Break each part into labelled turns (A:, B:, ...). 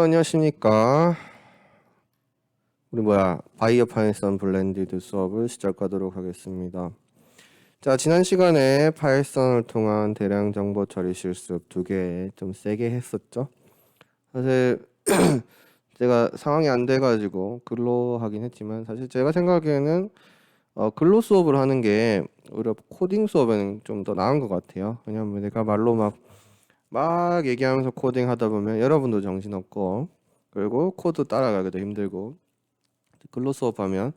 A: 안녕하십니까. 우리 바이오 파이썬 블렌디드 수업을 시작하도록 하겠습니다. 자, 지난 시간에 파이썬을 통한 대량 정보 처리 실습 2개 좀 세게 했었죠. 사실 제가 상황이 안 돼가지고 글로 하긴 했지만, 사실 제가 생각에는 글로 수업을 하는 게 오히려 코딩 수업에는 좀 더 나은 것 같아요. 왜냐면 내가 말로 막 얘기하면서 코딩 하다 보면 여러분도 정신없고, 그리고 코드 따라가기도 힘들고, 글로 수업하면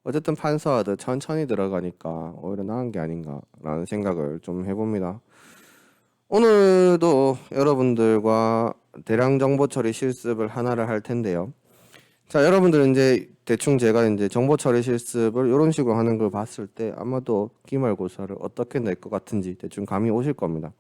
A: 어쨌든 판서하듯 천천히 들어가니까 오히려 나은 게 아닌가라는 생각을 좀 해봅니다. 오늘도 여러분들과 대량 정보 처리 실습을 하나를 할 텐데요. 자, 여러분들은 이제 대충 제가 이제 정보 처리 실습을 이런 식으로 하는 걸 봤을 때 아마도 기말고사를 어떻게 낼 것 같은지 대충 감이 오실 겁니다.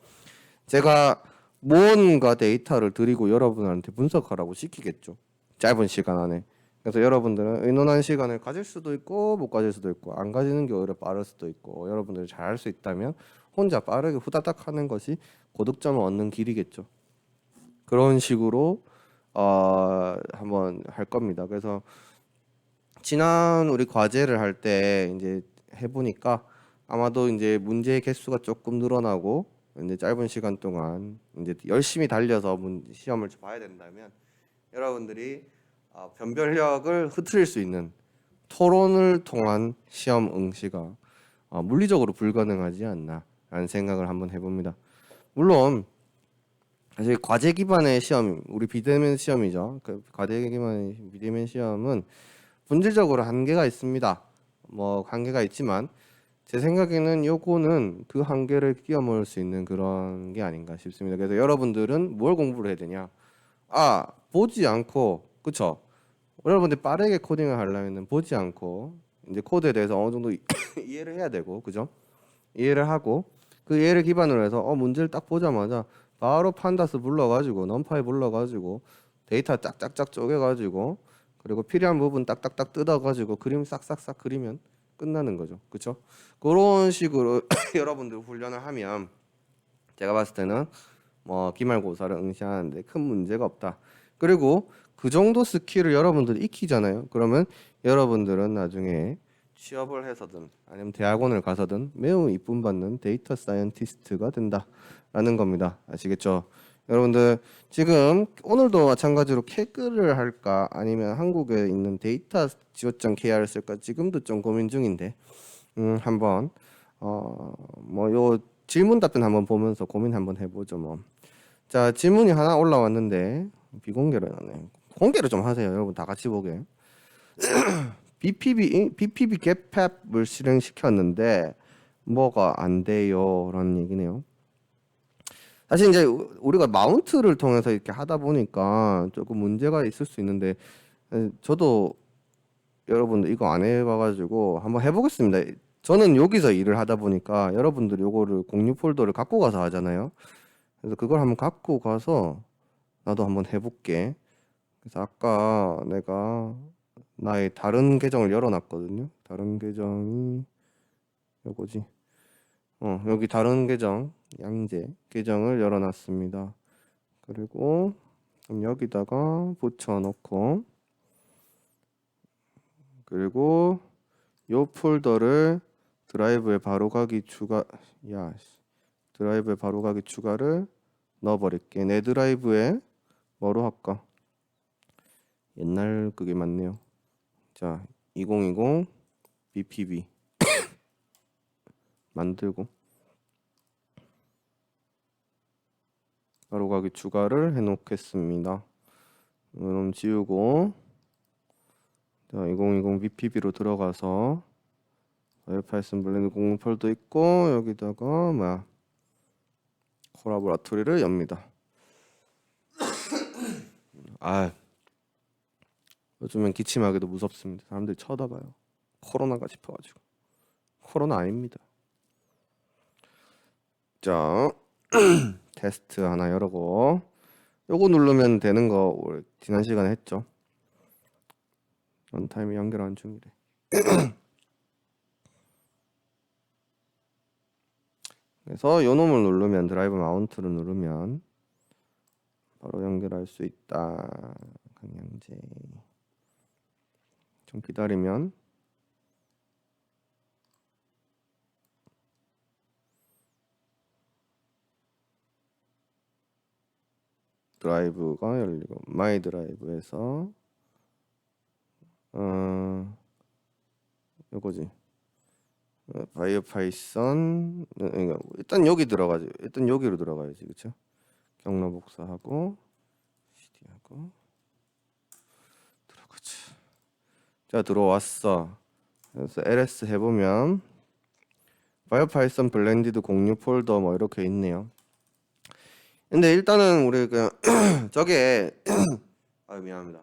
A: 제가 무언가 데이터를 드리고 여러분한테 분석하라고 시키겠죠. 짧은 시간 안에. 그래서 여러분들은 의논한 시간을 가질 수도 있고 못 가질 수도 있고, 안 가지는 게 오히려 빠를 수도 있고, 여러분들이 잘할 수 있다면 혼자 빠르게 후다닥 하는 것이 고득점을 얻는 길이겠죠. 그런 식으로 한번 할 겁니다. 그래서 지난 우리 과제를 할 때 이제 해보니까 아마도 이제 문제의 개수가 조금 늘어나고, 이제 짧은 시간 동안 이제 열심히 달려서 시험을 봐야 된다면 여러분들이 변별력을 흐트릴 수 있는 토론을 통한 시험 응시가 물리적으로 불가능하지 않나라는 생각을 한번 해봅니다. 물론 사실 과제 기반의 시험, 우리 비대면 시험이죠. 그 과제 기반의 비대면 시험은 본질적으로 한계가 있습니다. 한계가 있지만 제 생각에는 요거는 그 한계를 끼워먹을 수 있는 그런 게 아닌가 싶습니다. 그래서 여러분들은 뭘 공부를 해야 되냐? 보지 않고, 그쵸? 여러분들 빠르게 코딩을 하려면 보지 않고 이제 코드에 대해서 어느 정도 이해를 해야 되고, 그죠? 이해를 하고 그 이해를 기반으로 해서 문제를 딱 보자마자 바로 판다스 불러가지고 넘파이 불러가지고 데이터 짝짝짝 쪼개가지고, 그리고 필요한 부분 딱딱딱 뜯어가지고 그림 싹싹싹 그리면 끝나는 거죠. 그쵸? 그런 식으로 여러분들 훈련을 하면 제가 봤을 때는 기말고사를 응시하는데 큰 문제가 없다. 그리고 그 정도 스킬을 여러분들이 익히잖아요. 그러면 여러분들은 나중에 취업을 해서든 아니면 대학원을 가서든 매우 이쁨 받는 데이터 사이언티스트가 된다라는 겁니다. 아시겠죠? 여러분들 지금 오늘도 마찬가지로 캐그를 할까 아니면 한국에 있는 데이터 지오점.kr을 쓸까 지금도 좀 고민 중인데, 한번 요 질문 답변 한번 보면서 고민 한번 해보죠. 자, 질문이 하나 올라왔는데 비공개로 해놨네. 공개를 좀 하세요, 여러분 다 같이 보게. BPB 겟팹을 실행시켰는데 뭐가 안 돼요? 라는 얘기네요. 사실 이제 우리가 마운트를 통해서 이렇게 하다 보니까 조금 문제가 있을 수 있는데, 저도 여러분들 이거 안 해봐가지고 한번 해보겠습니다. 저는 여기서 일을 하다 보니까 여러분들 요거를 공유 폴더를 갖고 가서 하잖아요. 그래서 그걸 한번 갖고 가서 나도 한번 해볼게. 그래서 아까 내가 나의 다른 계정을 열어놨거든요. 다른 계정이 요거지. 여기 다른 계정, 양재 계정을 열어놨습니다. 그리고 그럼 여기다가 붙여놓고, 그리고 요 폴더를 드라이브에 바로가기 추가를 넣어버릴게. 내 드라이브에 뭐로 할까? 옛날 그게 맞네요. 자, 2020 BPB 만들고 바로가기 추가를 해놓겠습니다. 그럼 지우고, 자, 2020 BPB로 들어가서 파이썬 블렌드 공유 폴더 있고, 여기다가 콜라보라토리를 엽니다. 요즘엔 기침하기도 무섭습니다. 사람들이 쳐다봐요. 코로나가 싶어가지고. 코로나 아닙니다. 자, 테스트 하나 열고 요거 누르면 되는 거 지난 시간에 했죠. 런타임이 연결 안 중이래. 그래서 요 놈을 누르면, 드라이브 마운트를 누르면 바로 연결할 수 있다. 강양제. 좀 기다리면 드라이브가 열리고 마이 드라이브에서 요거지. 바이오 파이썬 일단 여기 들어가지. 일단 여기로 들어가야지, 그렇죠? 경로 복사하고 cd하고 들어가지. 자, 들어왔어. 그래서 ls 해보면 바이오 파이썬 블렌디드 공유 폴더 뭐 이렇게 있네요. 근데 일단은 우리 그냥 저게 미안합니다.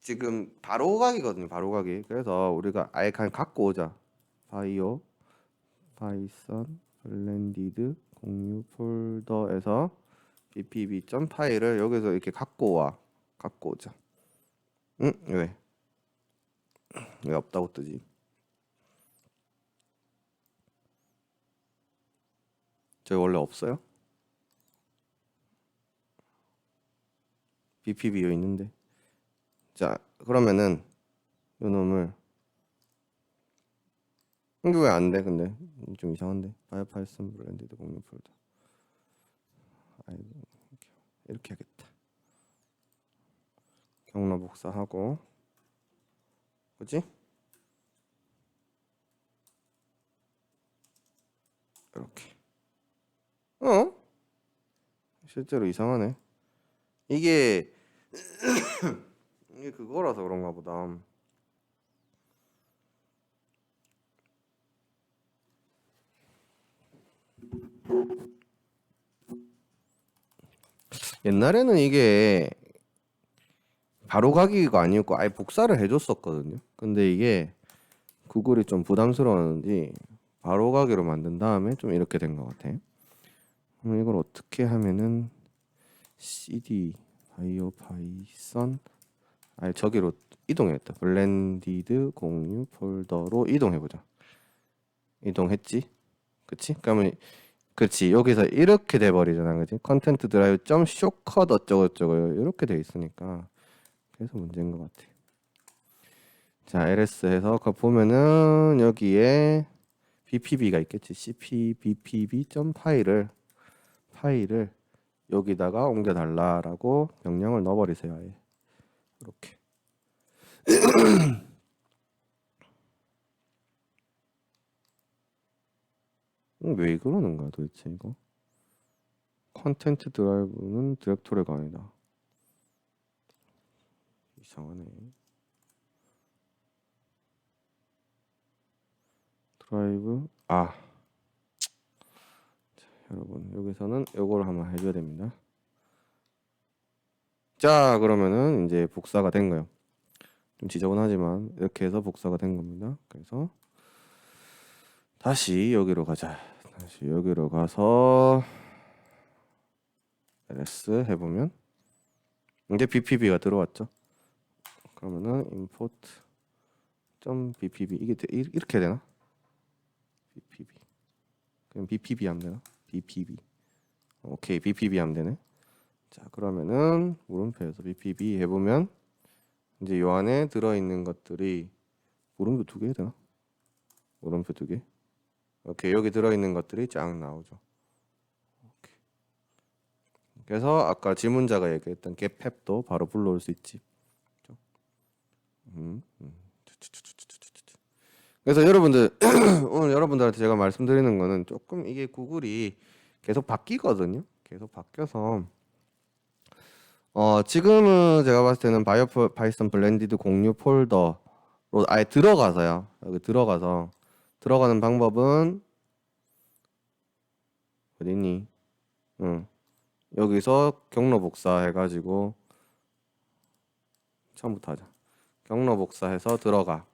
A: 지금 바로 가기거든요. 바로 가기. 그래서 우리가 아예 그냥 갖고 오자. 바이오 파이썬 블렌디드 공유 폴더에서 bpb 점 파일을 여기서 이렇게 갖고 와. 갖고 오자. 응? 왜? 왜 없다고 뜨지? 저기 원래 없어요? bpb 여기 있는데. 자, 그러면은 요 놈을 이게 왜 안 돼? 근데 좀 이상한데. 바이오 파이썬 블렌디드 공유 폴더. 아이고, 이렇게 하겠다. 경로 복사하고, 그지? 이렇게. 실제로 이상하네. 이게 이게 그거라서 그런가 보다. 옛날에는 이게 바로 가기가 아니었고 아예 복사를 해줬었거든요. 근데 이게 구글이 좀 부담스러웠는지 바로 가기로 만든 다음에 좀 이렇게 된 것 같아. 그럼 이걸 어떻게 하면은 cd 바이오 파이썬 아예 저기로 이동했다. 블렌디드 공유 폴더로 이동해보자. 이동했지? 그치? 그러면 그렇지. 여기서 이렇게 돼버리잖아, 그지? 컨텐트 드라이브 점 쇼컷 어쩌고저쩌고 이렇게 돼 있으니까 그래서 문제인 것 같아. 자, ls 해서 그 보면은 여기에 bpb가 있겠지. cp bpb 점 파일을 여기다가 옮겨달라라고 명령을 넣어버리세요. 아예 이렇게. 왜 그러는 거야 도대체 이거? 컨텐트 드라이브는 디렉토리가 아니다. 이상하네. 드라이브 자, 여러분 여기서는 요걸 한번 해줘야 됩니다. 자, 그러면은 이제 복사가 된 거예요. 좀 지저분하지만 이렇게 해서 복사가 된 겁니다. 그래서 다시 여기로 가자. 다시 여기로 가서 ls 해보면 이제 bpb가 들어왔죠. 그러면은 import .bpb 이게 이렇게 해야 되나? bpb 그럼 bpb 하면 되나? bpb 오케이 bpb 하면 되네. 자, 그러면은 물음표에서 bpb 해보면 이제 요 안에 들어있는 것들이 물음표 2개 해야 되나? 물음표 2개. 오케이, 여기 들어있는 것들이 쫙 나오죠. 오케이. 그래서 아까 지문자가 얘기했던 getPep도 바로 불러올 수 있지. 그래서 여러분들 오늘 여러분들한테 제가 말씀드리는 거는 조금 이게 구글이 계속 바뀌거든요. 계속 바뀌어서 지금은 제가 봤을 때는 바이오 파이썬 블렌디드 공유 폴더로 아예 들어가서요. 여기 들어가는 방법은 어딨니? 여기서 경로 복사해가지고 처음부터 하자. 경로 복사해서 들어가.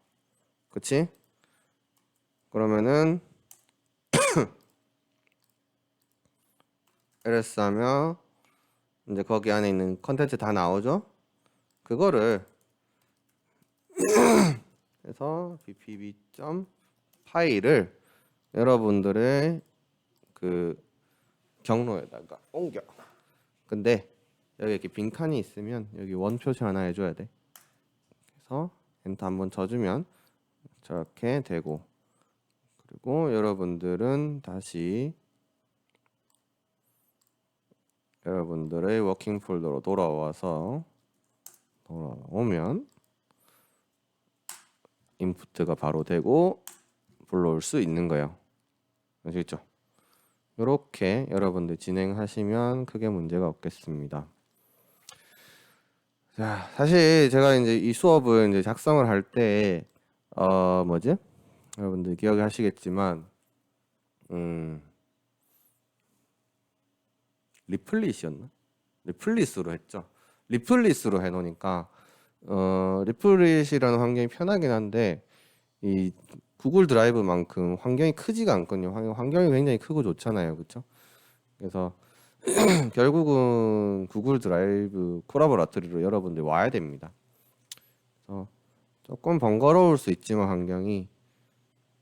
A: 그치? 그러면은 ls 하면 이제 거기 안에 있는 컨텐츠 다 나오죠? 그거를 해서 bpb 점 파일을 여러분들의 그 경로에다가 옮겨. 근데 여기 이렇게 빈칸이 있으면 여기 원 표시 하나 해줘야 돼. 그래서 엔터 한번 쳐주면 저렇게 되고, 그리고 여러분들은 다시 여러분들의 워킹 폴더로 돌아오면 인풋가 바로 되고 불러올 수 있는 거예요. 아시겠죠? 이렇게 여러분들 진행하시면 크게 문제가 없겠습니다. 자, 사실 제가 이제 이 수업을 이제 작성을 할 때 뭐지? 여러분들 기억하시겠지만 리플릿이었나? 리플릿으로 했죠. 리플릿으로 해놓으니까 리플릿이라는 환경이 편하긴 한데 이 구글 드라이브만큼 환경이 크지가 않거든요. 환경이 굉장히 크고 좋잖아요, 그렇죠? 그래서 결국은 구글 드라이브 콜라보라토리로 여러분들 와야 됩니다. 그래서 조금 번거로울 수 있지만 환경이,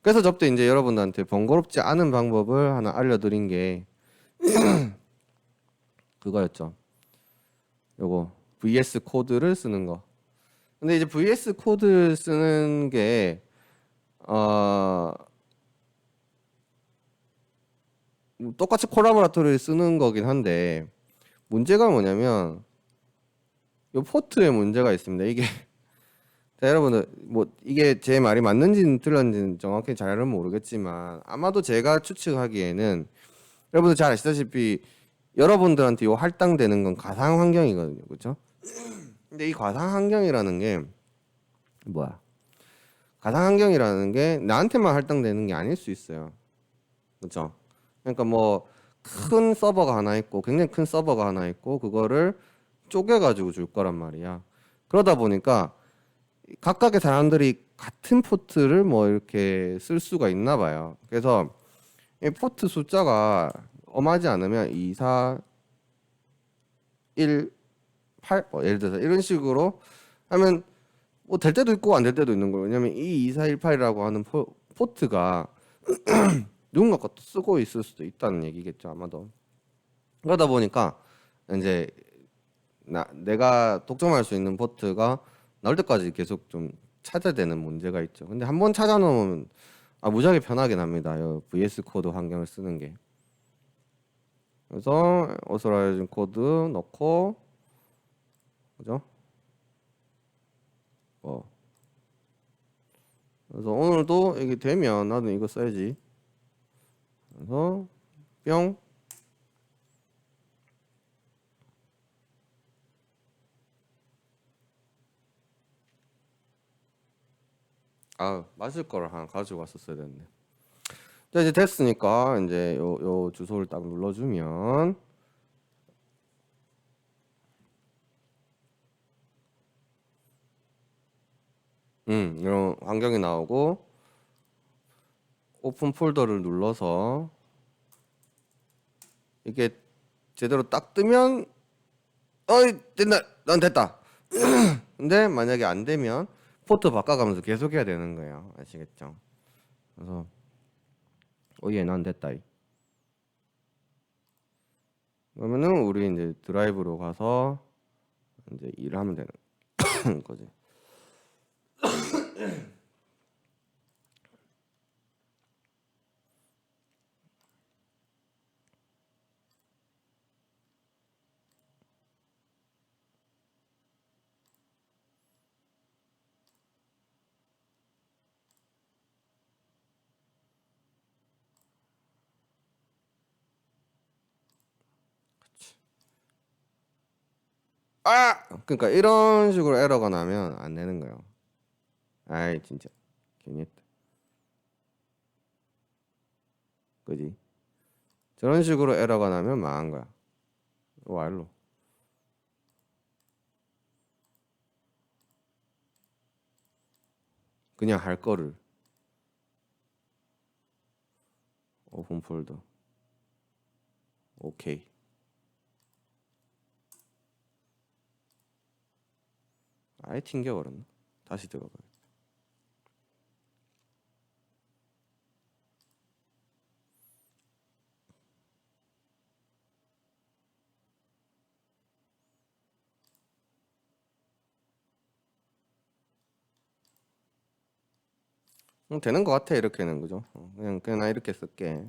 A: 그래서 저때 이제 여러분들한테 번거롭지 않은 방법을 하나 알려드린 게 그거였죠. 요거 VS 코드를 쓰는 거. 근데 이제 VS 코드 쓰는 게 똑같이 콜라보라토리를 쓰는 거긴 한데 문제가 뭐냐면 요 포트에 문제가 있습니다. 이게 자, 여러분들 뭐 이게 제 말이 맞는지는 틀렸는지는 정확히 잘은 모르겠지만 아마도 제가 추측하기에는 여러분들 잘 아시다시피 여러분들한테 요 할당되는 건 가상 환경이거든요, 그렇죠? 근데 이 가상 환경이라는 게 뭐야? 가상 환경이라는 게 나한테만 할당되는 게 아닐 수 있어요, 그렇죠? 그러니까 뭐 큰 서버가 하나 있고 굉장히 큰 서버가 하나 있고 그거를 쪼개가지고 줄 거란 말이야. 그러다 보니까 각각의 사람들이 같은 포트를 뭐 이렇게 쓸 수가 있나 봐요. 그래서 이 포트 숫자가 엄하지 않으면 2, 4, 1, 8 예를 들어서 이런 식으로 하면 뭐 될 때도 있고 안 될 때도 있는 거예요. 왜냐면 이 2, 4, 1, 8이라고 하는 포트가 누군가 것도 쓰고 있을 수도 있다는 얘기겠죠, 아마도. 그러다 보니까 이제 내가 독점할 수 있는 포트가 나올 때까지 계속 좀 찾아야 되는 문제가 있죠. 근데 한번 찾아놓으면 무지하게 편하긴 합니다. 이 VS 코드 환경을 쓰는 게. 그래서 오스라이즌 코드 넣고, 그죠? 그래서 오늘도 이게 되면 나도 이거 써야지. 그래서 뿅. 마실 거를 하나 가지고 왔었어야 됐네. 자, 이제 됐으니까 이제 요 주소를 딱 눌러주면 이런 환경이 나오고 오픈 폴더를 눌러서 이게 제대로 딱 뜨면 어이 된다, 난 됐다. 근데 만약에 안 되면 포트 바꿔가면서 계속 해야 되는 거예요. 아시겠죠? 그래서 오예 난 됐다. 그러면은 우리 이제 드라이브로 가서 이제 일을 하면 되는 거지. 그러니까 이런 식으로 에러가 나면 안 되는 거예요. 아이 진짜 괜히 했다. 그지? 저런 식으로 에러가 나면 망한 거야. 와일로 그냥 할 거를 오픈 폴더 오케이. 아예 튕겨버렸나? 다시 들어가. 되는 것 같아 이렇게는 그죠? 그냥 나 이렇게 쓸게.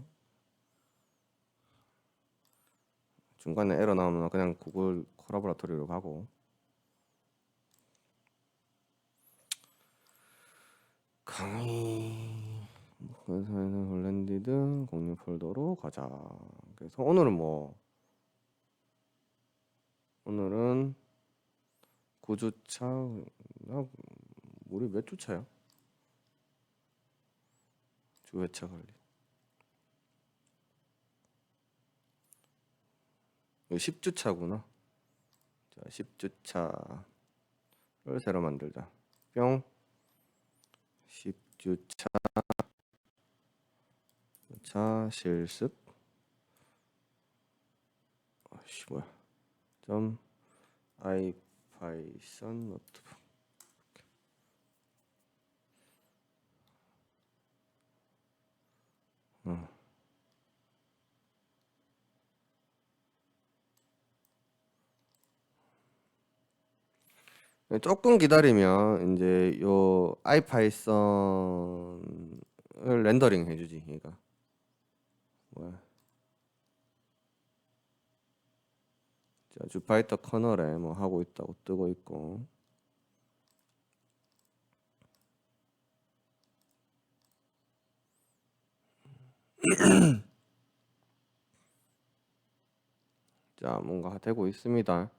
A: 중간에 에러 나오면 그냥 구글 콜라보라토리로 가고. 강의 회사에서 홀랜디드 공유 폴더로 가자. 그래서 오늘은 9주차. 우리 몇 주차야? 주회차 관리. 이거 10주차구나. 자, 10주차를 새로 만들자. 뿅. 10주차 실습. 아씨 뭐야? 점 아이파이썬 노트북. 조금 기다리면 이제 요 아이파이썬을 렌더링 해주지 얘가. 뭐야? 자, 주파이터 커널에 뭐 하고 있다고 뜨고 있고. 자, 뭔가 되고 있습니다.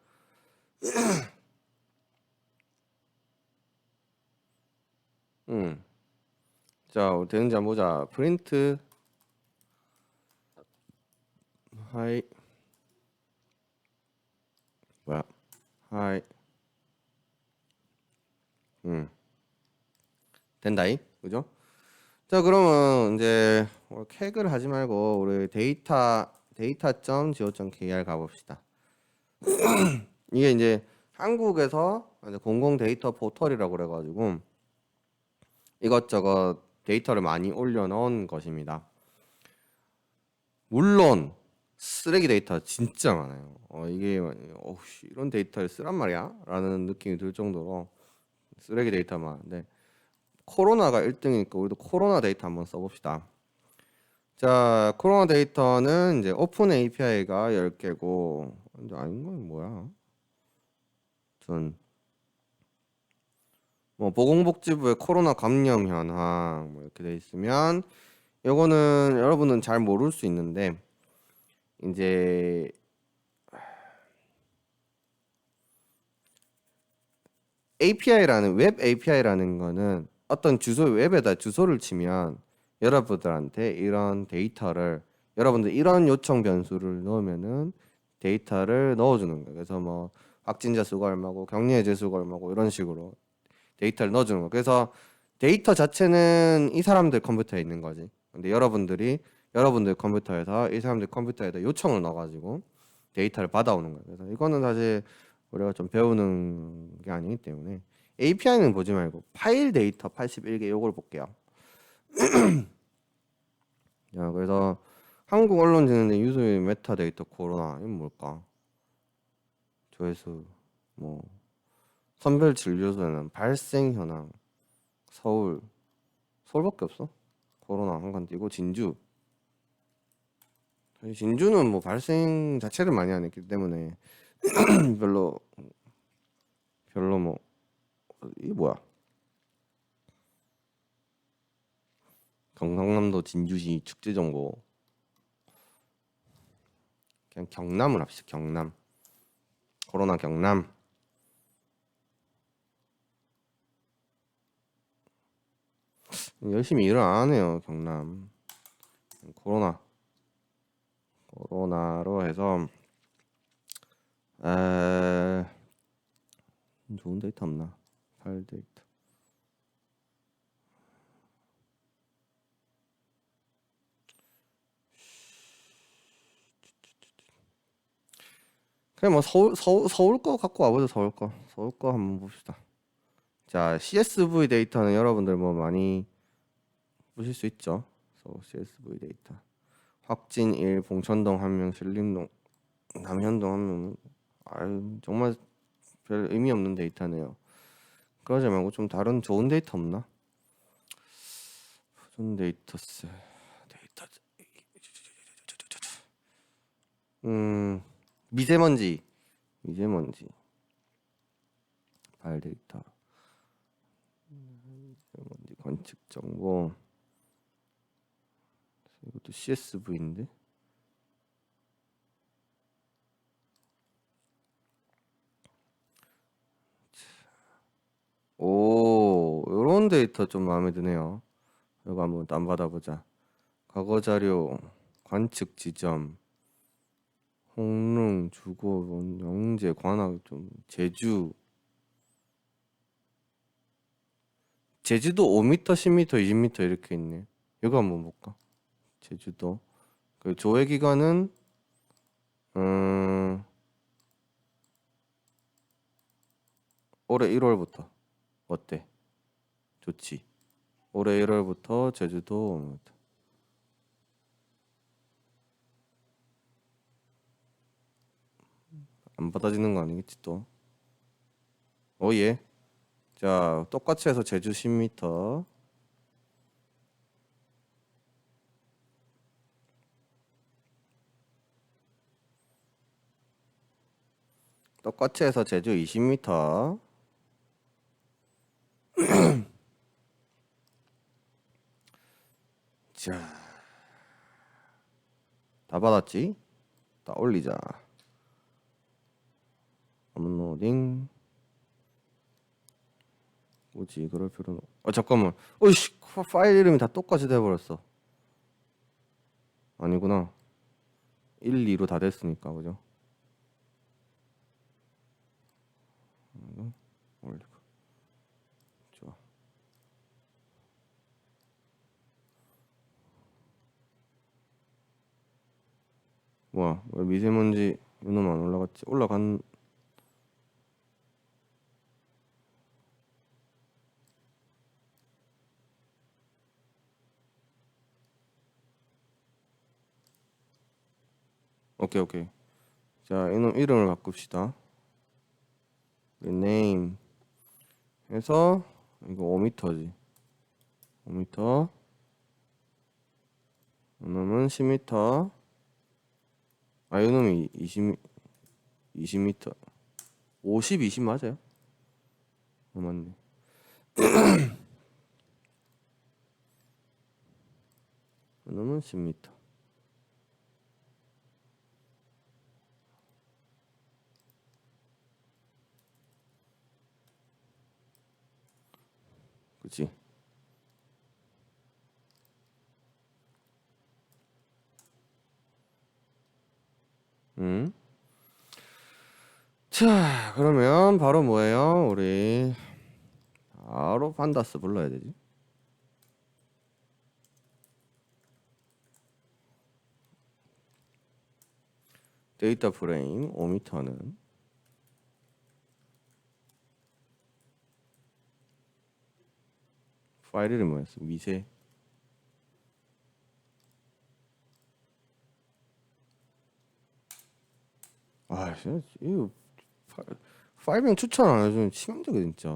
A: 자, 되는지 한번 보자. 프린트 하이 뭐야? 하이 된다이 그죠? 자, 그러면 이제 객을 하지 말고 우리 data.go.kr 가봅시다. 이게 이제 한국에서 공공 데이터 포털이라고 그래가지고 이것저것 데이터를 많이 올려놓은 것입니다. 물론 쓰레기 데이터 진짜 많아요. 이게 이런 데이터를 쓰란 말이야? 라는 느낌이 들 정도로 쓰레기 데이터 많은데 코로나가 1등이니까 우리도 코로나 데이터 한번 써봅시다. 자, 코로나 데이터는 이제 오픈 API가 10개고 아닌 건 뭐야? 뭐 보건복지부의 코로나 감염 현황 뭐 이렇게 돼 있으면 요거는 여러분은 잘 모를 수 있는데 이제 API라는 웹 API라는 거는 어떤 웹에다 주소를 치면 여러분들한테 이런 데이터를 여러분들 이런 요청 변수를 넣으면은 데이터를 넣어주는 거예요. 그래서 뭐 확진자 수가 얼마고 격리 해제 수가 얼마고 이런 식으로 데이터를 넣어주는 거. 그래서 데이터 자체는 이 사람들 컴퓨터에 있는 거지. 근데 여러분들 컴퓨터에서 이 사람들 컴퓨터에다 요청을 넣어가지고 데이터를 받아오는 거예요. 그래서 이거는 사실 우리가 좀 배우는 게 아니기 때문에 API는 보지 말고 파일 데이터 81개 요걸 볼게요. 자, 그래서 한국 언론지는 유수의 메타데이터 코로나 이건 뭘까? 조회수 뭐 선별 진료소에는 발생 현황 서울밖에 없어. 코로나 한 칸 띄고 진주는 뭐 발생 자체를 많이 안 했기 때문에 별로 뭐 이게 뭐야? 경상남도 진주시 축제 정보 그냥 경남을 합시다. 경남 코로나 경남 열심히 일을 안 하네요. 경남 코로나로 해서 좋은 데이터 없나? 파일 데이터 그냥 뭐 서울 거 갖고 와보죠. 서울 거 한번 봅시다. 자, CSV 데이터는 여러분들 뭐 많이 보실 수 있죠. CSV 데이터 확진 1 봉천동 1명 신림동 남현동 1명 아유 정말 별 의미 없는 데이터네요. 그러지 말고 좀 다른 좋은 데이터 없나? 무슨 데이터스 데이터 미세먼지 발 데이터 미세먼지 관측 정보 이것도 CSV인데 오 요런 데이터 좀 마음에 드네요. 이거 한번 다운받아보자. 과거 자료 관측 지점 홍릉 주고 영제 관악 좀 제주도 5m 10m 20m 이렇게 있네. 이거 한번 볼까? 제주도 그 조회 기간은 올해 1월부터 어때? 좋지. 올해 1월부터 제주도 안 받아지는 거 아니겠지 또? 예. 자, 똑같이 해서 제주 10m. 똑같이 해서 제주 20m. 자, 다 받았지? 다 올리자. 업로딩. 뭐지? 그럴 필요는. 잠깐만. 어이씨, 파일 이름이 다 똑같이 돼버렸어. 아니구나. 1, 2로 다 됐으니까 그죠? 올리고. 좋아. 뭐야? 왜 미세먼지 이놈 안 올라갔지? 올라간. 오케이 오케이. 자, 이놈 이름을 바꿉시다. name 해서 이거 5m지. 5m. 이놈은 10m. 이놈이 20m. 50, 20 맞아요? 맞네. 이놈은 10m. 그치? 응? 자, 그러면 바로 뭐예요? 우리 바로 판다스 불러야 되지. 데이터 프레임 5m는 파일 이름이 뭐였어? 미세. 진짜 이거 파일명 추천 안 해주면 치명적이야 진짜.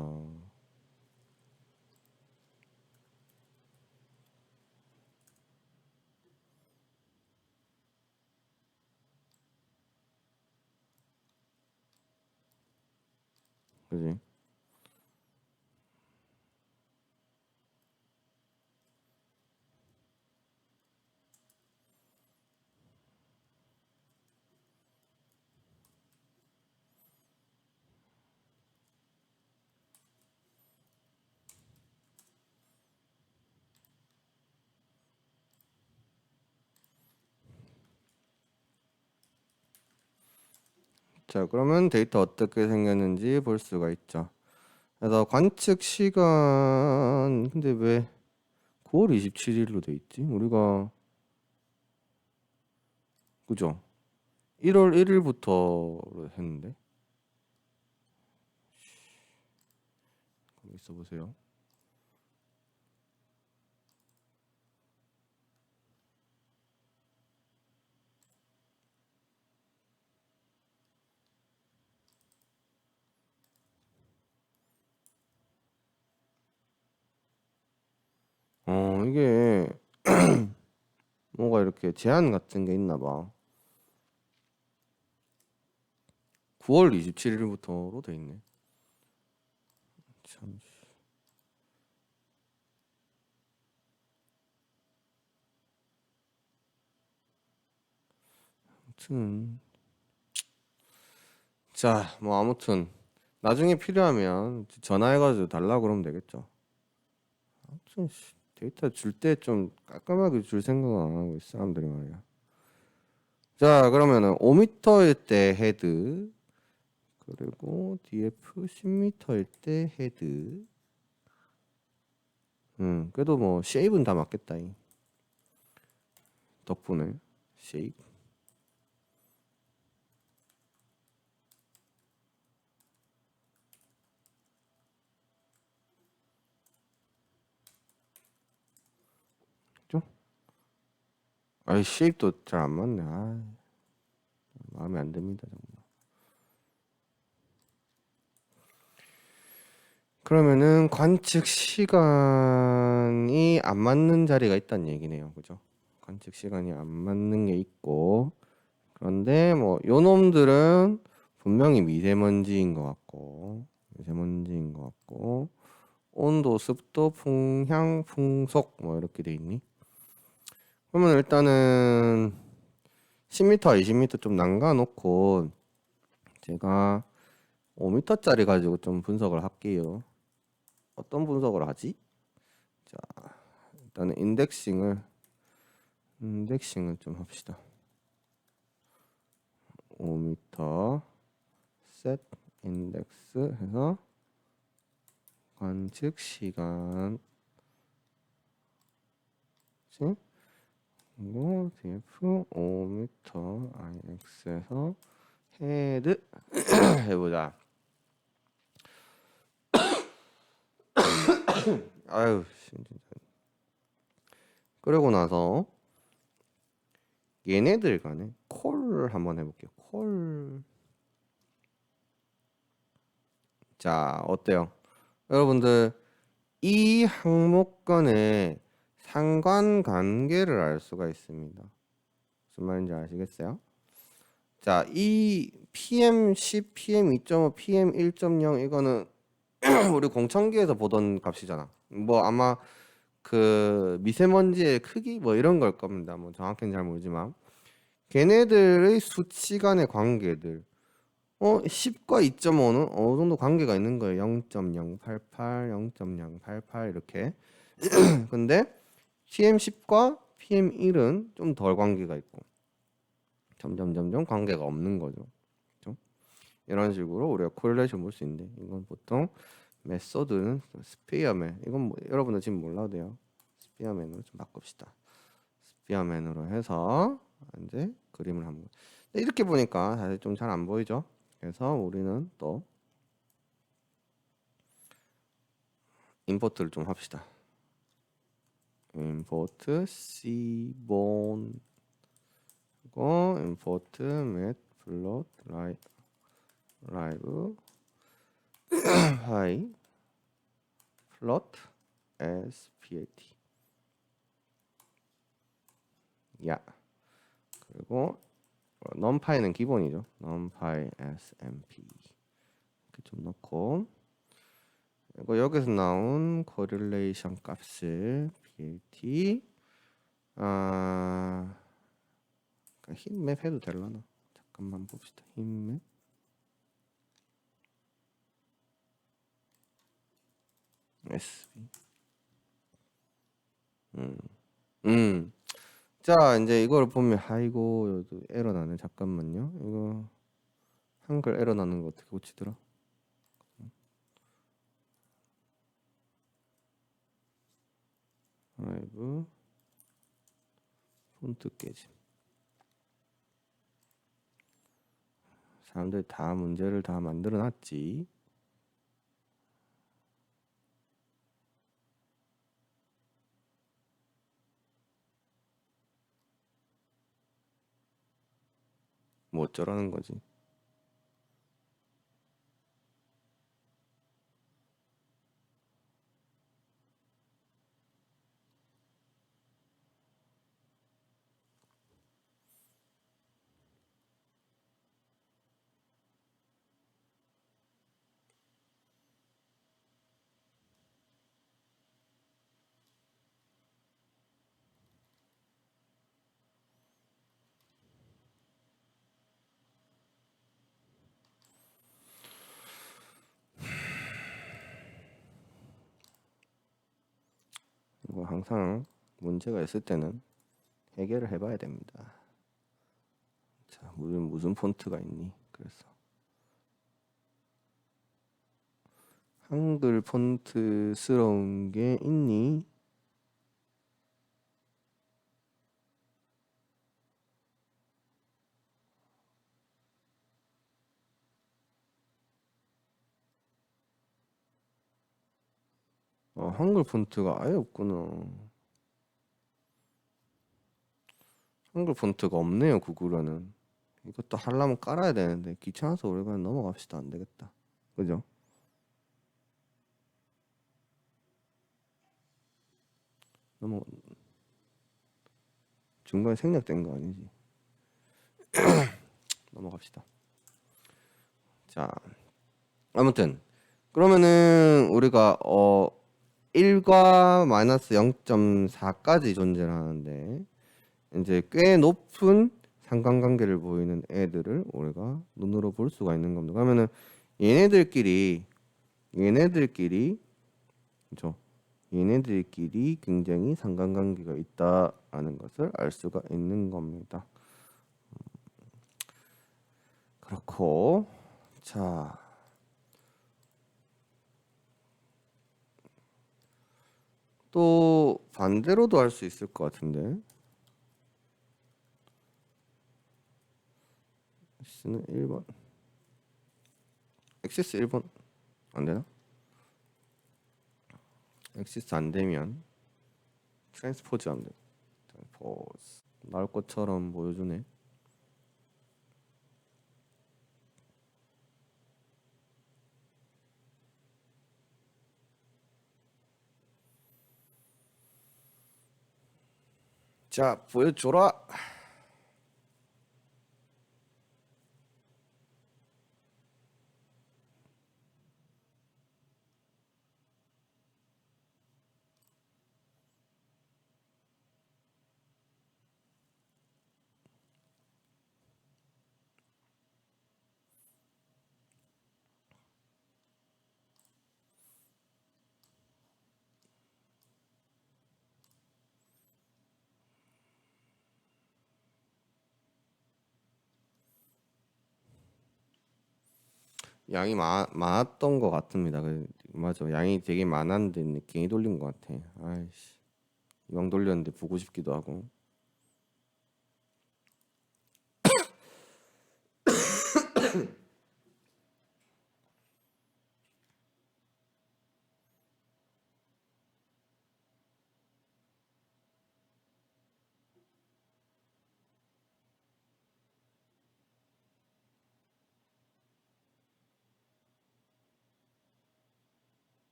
A: 그지? 자, 그러면 데이터 어떻게 생겼는지 볼 수가 있죠. 그래서 관측 시간 근데 왜 9월 27일로 돼 있지? 우리가 그죠? 1월 1일부터 했는데. 있어 보세요. 이게 뭔가 이렇게 제한 같은 게 있나 봐. 9월 27일부터로 돼 있네. 참. 아무튼 자, 뭐 아무튼 나중에 필요하면 전화해가지고 달라고 그러면 되겠죠. 아무튼 데이터 줄 때 좀 깔끔하게 줄 생각은 안 하고 있어 사람들이 말이야. 자, 그러면은 5m일 때 헤드, 그리고 DF 10m일 때 헤드. 그래도 뭐 쉐입은 다 맞겠다. 덕분에 쉐입. 그죠? 아이 쉐입도 잘 안 맞네. 아, 마음에 안 듭니다 정말. 그러면은 관측 시간이 안 맞는 자리가 있다는 얘기네요. 그죠? 관측 시간이 안 맞는 게 있고, 그런데 뭐 요놈들은 분명히 미세먼지인 것 같고, 온도, 습도, 풍향, 풍속 뭐 이렇게 돼 있니? 그러면 일단은 10m, 20m 좀 남가 놓고 제가 5m짜리 가지고 좀 분석을 할게요. 어떤 분석을 하지? 자, 일단은 인덱싱을 좀 합시다. 5m 셋 인덱스 해서 관측 시간, 그리고 df 5m ix에서 헤드 해보자. 아유 진짜. 그러고 나서 얘네들 간에 콜 한번 해볼게요. 콜. 자, 어때요? 여러분들 이 항목 간의 상관관계를 알 수가 있습니다. 무슨 말인지 아시겠어요? 자, 이 PM10, PM2.5, PM1.0 이거는 우리 공청기에서 보던 값이잖아. 뭐 아마 그 미세먼지의 크기 뭐 이런 걸 겁니다. 뭐 정확히는 잘 모르지만 걔네들의 수치간의 관계들. 10과 2.5는 어느 정도 관계가 있는 거예요. 0.088, 0.088 이렇게. 근데 PM10과 PM1은 좀 덜 관계가 있고 점점 관계가 없는 거죠. 그렇죠? 이런 식으로 우리가 코릴레이션 볼 수 있는데 이건 보통 메소드는 스피어맨. 이건 뭐, 여러분들 지금 몰라도 돼요. 스피어맨으로 좀 바꿉시다. 스피어맨으로 해서 이제 그림을 한번. 이렇게 보니까 사실 좀 잘 안 보이죠? 그래서 우리는 또 임포트를 좀 합시다. 임포트 cbon 그리고 임포트 matplot live hi plot spat. 야. 그리고 numpy는 기본이죠. numpy smp 이렇게 좀 넣고, 그리고 여기서 나온 correlation 값을 bat 힙맵 해도 되려나? 잠깐만 봅시다. 힙맵 sb. 음. 음. 자, 이제 이걸 보면 아이고 여기 에러 나네. 잠깐만요. 이거 한글 에러 나는 거 어떻게 고치더라? 라이브 폰트 깨짐. 사람들이 다 문제를 다 만들어 놨지. 뭐 어쩌라는 거지. 항상 문제가 있을 때는 해결을 해봐야 됩니다. 자, 무슨 폰트가 있니? 그래서 한글 폰트스러운 게 있니? 한글 폰트가 아예 없구나. 한글 폰트가 없네요, 구글에는. 이것도 하려면 깔아야 되는데 귀찮아서 우리 그냥 넘어갑시다. 안 되겠다. 그죠? 넘어 중간에 생략된 거 아니지? 넘어갑시다. 자, 아무튼 그러면은 우리가 1과 마이너스 0.4까지 존재를 하는데 이제 꽤 높은 상관관계를 보이는 애들을 우리가 눈으로 볼 수가 있는 겁니다. 그러면은 얘네들끼리 그죠? 얘네들끼리 굉장히 상관관계가 있다라는 것을 알 수가 있는 겁니다. 그렇고 자 또 반대로도 할 수 있을 것 같은데 x는 1번 x스 1번 안 되나? x스 안 되면 트랜스포즈 안 돼. 트랜스포즈 나올 것처럼 보여주네. 자, 보여줘라. 양이 많았던 것 같습니다. 맞아, 양이 되게 많았는데 괜히 돌린 것 같아. 아이씨, 이왕 돌렸는데 보고 싶기도 하고.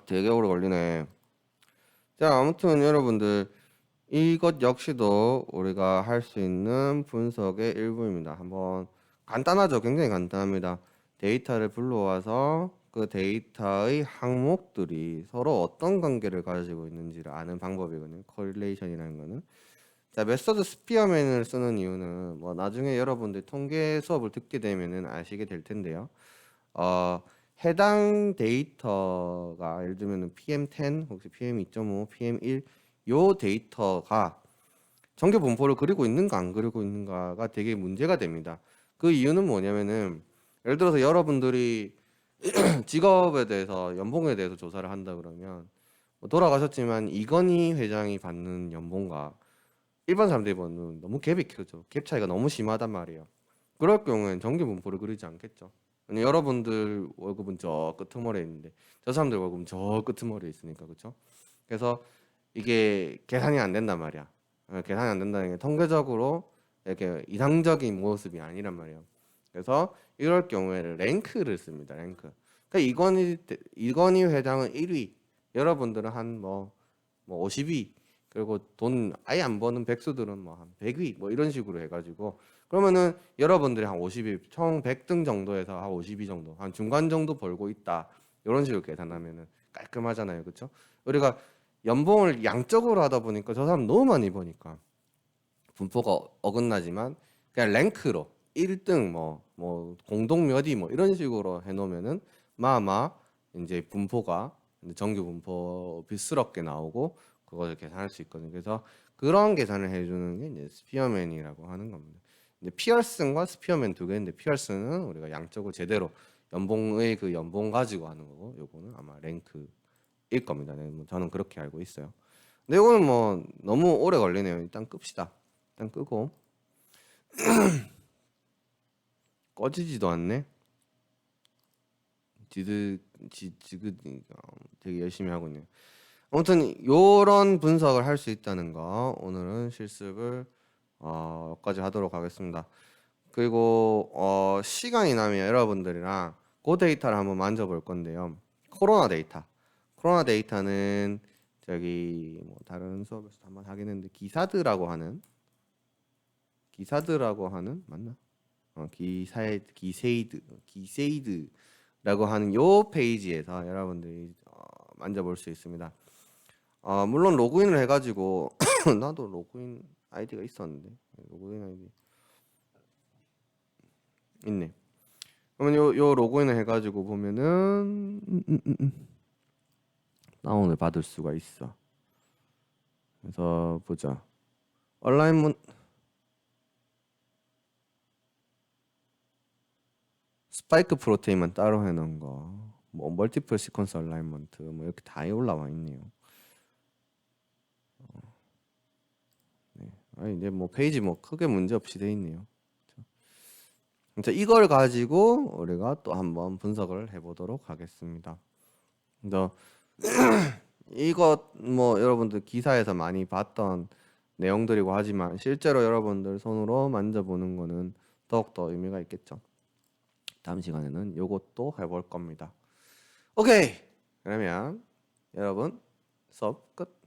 A: 되게 오래 걸리네. 자, 아무튼 여러분들 이것 역시도 우리가 할 수 있는 분석의 일부입니다. 한번 간단하죠? 굉장히 간단합니다. 데이터를 불러와서 그 데이터의 항목들이 서로 어떤 관계를 가지고 있는지를 아는 방법이거든요. 코릴레이션이라는 거는. 자, 메서드 스피어맨을 쓰는 이유는 뭐 나중에 여러분들 통계 수업을 듣게 되면은 아시게 될 텐데요. 어, 해당 데이터가 예를 들면 PM10 혹시 PM2.5, PM1 요 데이터가 전개 분포를 그리고 있는가 안 그리고 있는가가 되게 문제가 됩니다. 그 이유는 뭐냐면은 예를 들어서 여러분들이 직업에 대해서 연봉에 대해서 조사를 한다 그러면 뭐 돌아가셨지만 이건희 회장이 받는 연봉과 일반 사람들이 받는 너무 갭이 크죠. 갭 차이가 너무 심하단 말이에요. 그럴 경우엔 전개 분포를 그리지 않겠죠. 아니, 여러분들 월급은 저 끄트머리에 있는데 저 사람들 월급은 저 끄트머리에 있으니까 그렇죠. 그래서 이게 계산이 안 된단 말이야. 계산이 안 된다는 게 통계적으로 이렇게 이상적인 모습이 아니란 말이에요. 그래서 이럴 경우에는 랭크를 씁니다. 랭크. 그러니까 이건희 회장은 1위, 여러분들은 한 뭐 50위, 그리고 돈 아예 안 버는 백수들은 뭐 한 100위 뭐 이런 식으로 해가지고 그러면은 여러분들이 한 50위, 총 100등 정도에서 한 50위 정도, 한 중간 정도 벌고 있다. 이런 식으로 계산하면은 깔끔하잖아요, 그렇죠? 우리가 연봉을 양적으로 하다 보니까 저 사람 너무 많이 버니까 분포가 어긋나지만 그냥 랭크로 1등 뭐 공동 몇위 뭐 이런 식으로 해놓으면은 마마 이제 분포가 정규 분포 비스럽게 나오고 그거를 계산할 수 있거든요. 그래서 그런 계산을 해주는 게 이제 스피어맨이라고 하는 겁니다. 이제 피어슨과 스피어맨 두 개인데 피어슨은 우리가 양적으로 제대로 연봉의 그 연봉 가지고 하는 거고 요거는 아마 랭크일 겁니다. 네, 뭐 저는 그렇게 알고 있어요. 근데 이거는 뭐 너무 오래 걸리네요. 일단 끕시다. 일단 끄고 꺼지지도 않네. 지그 되게 열심히 하고 있네요. 아무튼 요런 분석을 할 수 있다는 거 오늘은 실습을 여기까지 하도록 하겠습니다. 그리고 시간이 나면 여러분들이랑 그 데이터를 한번 만져볼 건데요. 코로나 데이터. 코로나 데이터는 저기 뭐 다른 수업에서 한번 하긴 했는데 기사드라고 하는 맞나? 기세이드라고 하는 요 페이지에서 여러분들이 만져볼 수 있습니다. 물론 로그인을 해가지고 나도 로그인 아이디가 있었는데 로그인 아이디 있네. 그러면 요 로그인을 해가지고 보면은 다운을 받을 수가 있어. 그래서 보자. 얼라인먼 스파이크 프로테인만 따로 해놓은 거, 뭐 멀티플 시퀀스 얼라인먼트 뭐 이렇게 다 올라와 있네요. 네. 이제 뭐 페이지 뭐 크게 문제 없이 돼 있네요. 자, 이걸 가지고 우리가 또 한번 분석을 해보도록 하겠습니다. 이것 뭐 여러분들 기사에서 많이 봤던 내용들이고 하지만 실제로 여러분들 손으로 만져보는 거는 더욱더 의미가 있겠죠. 다음 시간에는 요것도 해볼 겁니다. 오케이. 그러면 여러분 수업 끝.